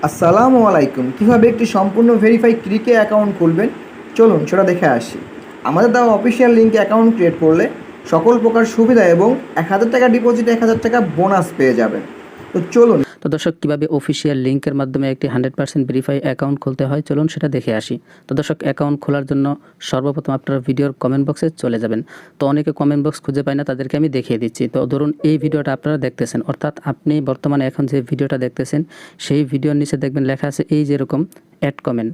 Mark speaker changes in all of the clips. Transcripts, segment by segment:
Speaker 1: আসসালামু আলাইকুম। কীভাবে একটি সম্পূর্ণ ভেরিফাই ক্রিকে অ্যাকাউন্ট খুলবেন চলুন সেটা দেখে আসি। আমাদের দেওয়া অফিসিয়াল লিঙ্কে অ্যাকাউন্ট ক্রিয়েট করলে সকল প্রকার সুবিধা এবং ১,০০০ টাকা ডিপোজিটে ১,০০০ টাকা বোনাস পেয়ে যাবেন। তো চলুন।
Speaker 2: তো দর্শক কীভাবে অফিসিয়াল লিঙ্কের মাধ্যমে একটি 100% ভেরিফাই অ্যাকাউন্ট খুলতে হয় চলুন সেটা দেখে আসি। তো দর্শক অ্যাকাউন্ট খোলার জন্য সর্বপ্রথম আপনারা ভিডিওর কমেন্ট বক্সে চলে যাবেন। তো অনেকে কমেন্ট বক্স খুঁজে পায় না, তাদেরকে আমি দেখিয়ে দিচ্ছি। তো ধরুন এই ভিডিওটা আপনারা দেখতেছেন, অর্থাৎ আপনি বর্তমানে এখন যে ভিডিওটা দেখতেছেন সেই ভিডিওর নিচে দেখবেন লেখা আছে এই যেরকম অ্যাড কমেন্ট।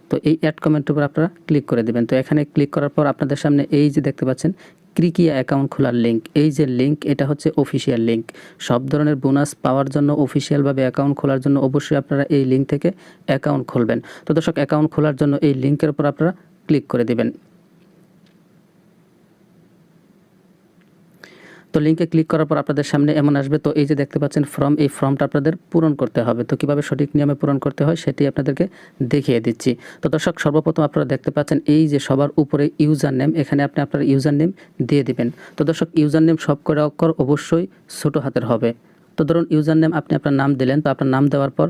Speaker 2: তো এই অ্যাড কমেন্টের উপর আপনারা ক্লিক করে দেবেন। তো এখানে ক্লিক করার পর আপনাদের সামনে এই যে দেখতে পাচ্ছেন ক্রিকিয়া অ্যাকাউন্ট খোলার লিঙ্ক, এই যে লিঙ্ক এটা হচ্ছে অফিসিয়াল লিঙ্ক। সব ধরনের বোনাস পাওয়ার জন্য অফিসিয়ালভাবে অ্যাকাউন্ট খোলার জন্য অবশ্যই আপনারা এই লিঙ্ক থেকে অ্যাকাউন্ট খুলবেন। তো দর্শক অ্যাকাউন্ট খোলার জন্য এই লিঙ্কের উপর আপনারা ক্লিক করে দিবেন। তো লিঙ্কে ক্লিক করার পর আপনাদের সামনে এমন আসবে। তো এই যে দেখতে পাচ্ছেন ফর্ম, এই ফর্মটা আপনাদের পূরণ করতে হবে। তো কীভাবে সঠিক নিয়মে পূরণ করতে হয় সেটি আপনাদেরকে দেখিয়ে দিচ্ছি। তো দর্শক সর্বপ্রথম আপনারা দেখতে পাচ্ছেন এই যে সবার উপরে ইউজার নেম, এখানে আপনি আপনার ইউজার নেম দিয়ে দিবেন। তো দর্শক ইউজার নেম সব কটা অক্ষর অবশ্যই ছোটো হাতের হবে। তো ধরুন ইউজার নেম আপনি আপনার নাম দিলেন, তো আপনার নাম দেওয়ার পর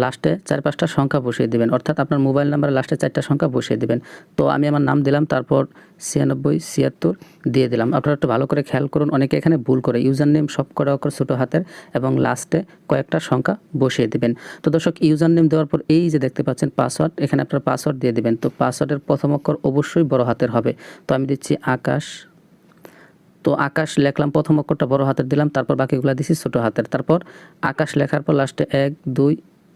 Speaker 2: লাস্টে 4-5টা সংখ্যা বসিয়ে দিবেন, অর্থাৎ আপনার মোবাইল নাম্বারের লাস্টে 4টা সংখ্যা বসিয়ে দিবেন। তো আমি আমার নাম দিলাম, তারপর 9676 দিয়ে দিলাম। আপনারা একটু ভালো করে খেয়াল করুন, অনেকে এখানে ভুল করে ইউজার নেম সব কটা অক্ষর ছোটো হাতের এবং লাস্টে কয়েকটা সংখ্যা বসিয়ে দিবেন। তো দর্শক ইউজার নেম দেওয়ার পর এই যে দেখতে পাচ্ছেন পাসওয়ার্ড, এখানে আপনার পাসওয়ার্ড দিয়ে দিবেন। তো পাসওয়ার্ডের প্রথম অক্ষর অবশ্যই বড় হাতের হবে। তো আমি দিচ্ছি আকাশ। তো আকাশ লেখলাম, প্রথম অক্ষরটা বড় হাতের দিলাম, তারপর বাকিগুলো দিছি ছোটো হাতের। তারপর আকাশ লেখার পর লাস্টে 1 2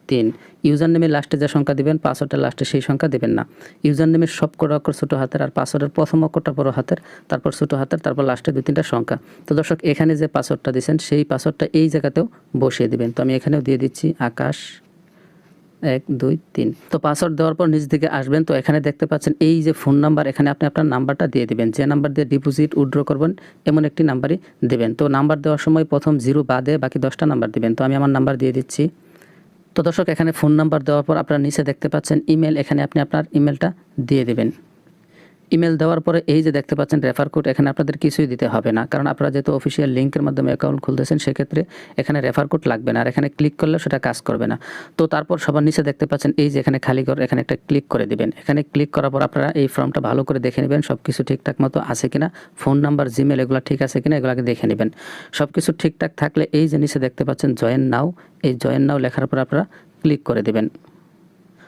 Speaker 2: 3। ইউজার নেমের লাস্টে যে সংখ্যা দিবেন পাসওয়ার্ডের লাস্টে সেই সংখ্যা দিবেন না। ইউজার নেমের সব কটা অক্ষর ছোটো হাতের আর পাসওয়ার্ডের প্রথম অক্ষরটা বড় হাতের, তারপর ছোটো হাতের, তারপর লাস্টে 2-3টা সংখ্যা। তো দর্শক এখানে যে পাসওয়ার্ডটা দিয়েছেন সেই পাসওয়ার্ডটা এই জায়গাতেও বসিয়ে দিবেন। তো আমি এখানেও দিয়ে দিচ্ছি আকাশ 1 2 3। তো পাসওয়ার্ড দেওয়ার পর নিচ দিকে আসবেন। তো এখানে দেখতে পাচ্ছেন এই যে ফোন নাম্বার, এখানে আপনি আপনার নাম্বারটা দিয়ে দিবেন। যে নাম্বার দিয়ে ডিপোজিট উইথড্র করবেন এমন একটি নাম্বারই দেবেন। তো নাম্বার দেওয়ার সময় প্রথম 0 বাদে বাকি 10টা নাম্বার দিবেন। তো আমি আমার নাম্বার দিয়ে দিচ্ছি। তো দর্শক এখানে ফোন নাম্বার দেওয়ার পর আপনারা নিচে দেখতে পাচ্ছেন ইমেল, এখানে আপনি আপনার ইমেলটা দিয়ে দিবেন। ইমেল দেওয়ার পরে এই যে দেখতে পাচ্ছেন রেফার কোড, এখানে আপনাদের কিছুই দিতে হবে না, কারণ আপনারা যেহেতু অফিসিয়াল লিঙ্কের মাধ্যমে অ্যাকাউন্ট খুলতেছেন সেক্ষেত্রে এখানে রেফার কোড লাগবে না, আর এখানে ক্লিক করলেও সেটা কাজ করবে না। তো তারপর সবার নিচে দেখতে পাচ্ছেন এই যে এখানে খালি ঘর, এখানে একটা ক্লিক করে দিবেন। এখানে ক্লিক করার পর আপনারা এই ফর্মটা ভালো করে দেখে নেবেন সব কিছু ঠিকঠাক মতো আছে কিনা, ফোন নাম্বার জিমেল এগুলো ঠিক আছে কিনা এগুলোকে দেখে নেবেন। সব কিছু ঠিকঠাক থাকলে এই যে নিচে দেখতে পাচ্ছেন জয়েন নাও, এই জয়েন নাও লেখার পর আপনারা ক্লিক করে দেবেন।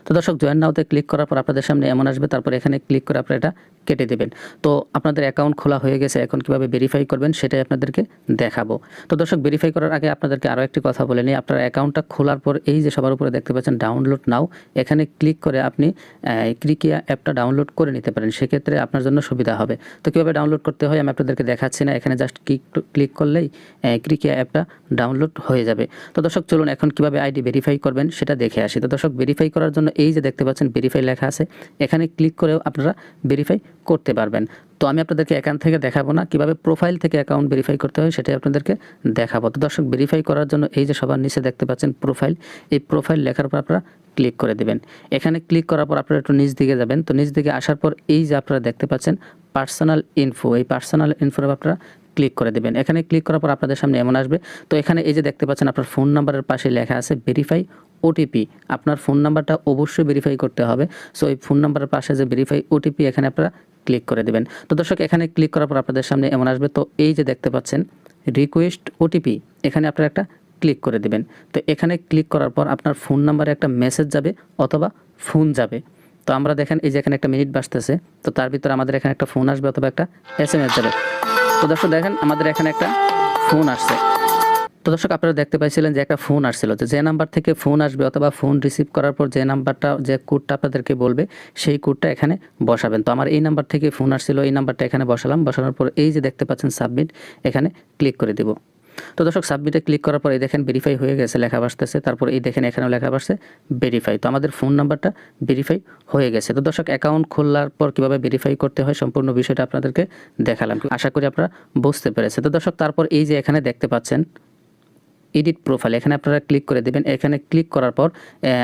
Speaker 2: তো দর্শক জয়েন নাওতে ক্লিক করার পর আপনাদের সামনে এমন আসবে, তারপর এখানে ক্লিক করে আপনারা এটা কেটে দেবেন। তো আপনাদের অ্যাকাউন্ট খোলা হয়ে গেছে, এখন কিভাবে ভেরিফাই করবেন সেটাই আপনাদেরকে দেখাবো। তো দর্শক ভেরিফাই করার আগে আপনাদেরকে আরও একটি কথা বলে নিই। আপনার অ্যাকাউন্টটা খোলার পর এই যে সবার উপরে দেখতে পাচ্ছেন ডাউনলোড নাও, এখানে ক্লিক করে আপনি ক্রিকিয়া অ্যাপটা ডাউনলোড করে নিতে পারেন, সেক্ষেত্রে আপনার জন্য সুবিধা হবে। তো কীভাবে ডাউনলোড করতে হয় আমি আপনাদেরকে দেখাচ্ছি না, এখানে জাস্ট ক্লিক করলেই ক্রিকিয়া অ্যাপটা ডাউনলোড হয়ে যাবে। তো দর্শক চলুন এখন কীভাবে আইডি ভেরিফাই করবেন সেটা দেখে আসি। তো দর্শক ভেরিফাই করার জন্য এই যে দেখতে পাচ্ছেন ভেরিফাই লেখা আছে, এখানে ক্লিক করেও আপনারা ভেরিফাই করতে পারবেন। তো আমি আপনাদেরকে এখান থেকে দেখাবো না, কিভাবে প্রোফাইল থেকে অ্যাকাউন্ট ভেরিফাই করতে হয় সেটাই আপনাদেরকে দেখাবো। তো দর্শক ভেরিফাই করার জন্য এই যে সবার নিচে দেখতে পাচ্ছেন প্রোফাইল, এই প্রোফাইল লেখার পর আপনারা ক্লিক করে দেবেন। এখানে ক্লিক করার পর আপনারা একটু নিচ দিকে যাবেন। তো নিচ দিকে আসার পর এই যে আপনারা দেখতে পাচ্ছেন পার্সোনাল ইনফো, এই পার্সোনাল ইনফোর আপনারা ক্লিক করে দেবেন। এখানে ক্লিক করার পর আপনাদের সামনে এমন আসবে। তো এখানে এই যে দেখতে পাচ্ছেন আপনার ফোন নাম্বারের পাশে লেখা আছে ভেরিফাই ওটিপি, আপনার ফোন নাম্বারটা অবশ্যই ভেরিফাই করতে হবে। সো এই ফোন নাম্বারের পাশে যে ভেরিফাই ওটিপি এখানে আপনারা ক্লিক করে দেবেন। তো দর্শক এখানে ক্লিক করার পর আপনাদের সামনে এমন আসবে। তো এই যে দেখতে পাচ্ছেন রিকোয়েস্ট ওটিপি, এখানে আপনারা একটা ক্লিক করে দেবেন। তো এখানে ক্লিক করার পর আপনার ফোন নাম্বারে একটা মেসেজ যাবে অথবা ফোন যাবে। তো আমরা দেখেন এই যে এখানে একটা মিনিট বাজতেছে, তো তার ভিতরে আমাদের এখানে একটা ফোন আসবে অথবা একটা SMS যাবে। তো দর্শক দেখেন আমাদের এখানে একটা ফোন আসছে। তো দর্শক আপনারা দেখতে পাইছিলেন যে একটা ফোন আসছিল, যে নাম্বার থেকে ফোন আসবে অথবা ফোন রিসিভ করার পর যে নাম্বারটা যে কোডটা আপনাদেরকে বলবে সেই কোডটা এখানে বসাবেন। তো আমার এই নাম্বার থেকে ফোন আসছিল, এই নাম্বারটা এখানে বসালাম। বসানোর পর এই যে দেখতে পাচ্ছেন সাবমিট, এখানে ক্লিক করে দেব। তো দর্শক সাবমিটে ক্লিক করার পর এই দেখেন ভেরিফাই হয়ে গেছে লেখা আসতেছে, তারপর এই দেখেন এখানেও লেখা আসছে ভেরিফাই। তো আমাদের ফোন নাম্বারটা ভেরিফাই হয়ে গেছে। তো দর্শক অ্যাকাউন্ট খোলার পর কীভাবে ভেরিফাই করতে হয় সম্পূর্ণ বিষয়টা আপনাদেরকে দেখালাম, আশা করি আপনারা বুঝতে পেরেছেন। তো দর্শক তারপর এই যে এখানে দেখতে পাচ্ছেন এডিট প্রোফাইল, এখানে আপনারা ক্লিক করে দেবেন। এখানে ক্লিক করার পর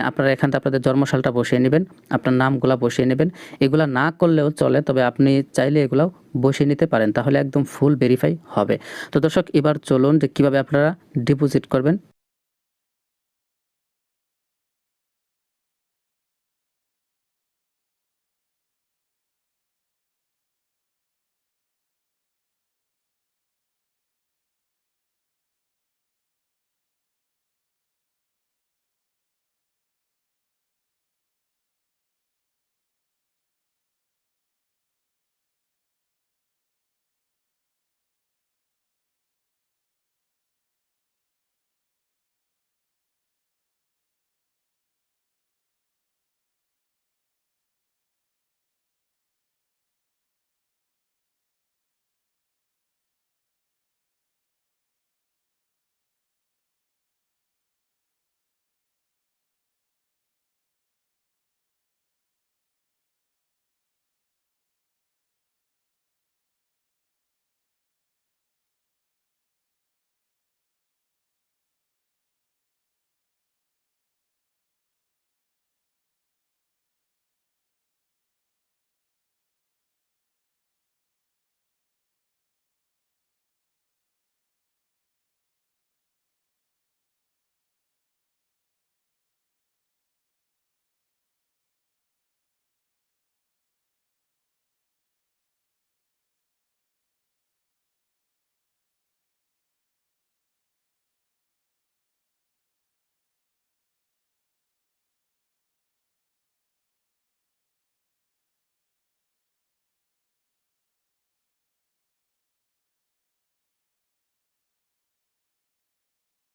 Speaker 2: আপনারা এখানটা আপনাদের জন্মসালটা বসিয়ে নেবেন, আপনার নামগুলা বসিয়ে নেবেন। এগুলা না করলেও চলে, তবে আপনি চাইলে এগুলাও বসিয়ে নিতে পারেন, তাহলে একদম ফুল ভেরিফাই হবে। তো দর্শক এবার চলুন যে কীভাবে আপনারা ডিপোজিট করবেন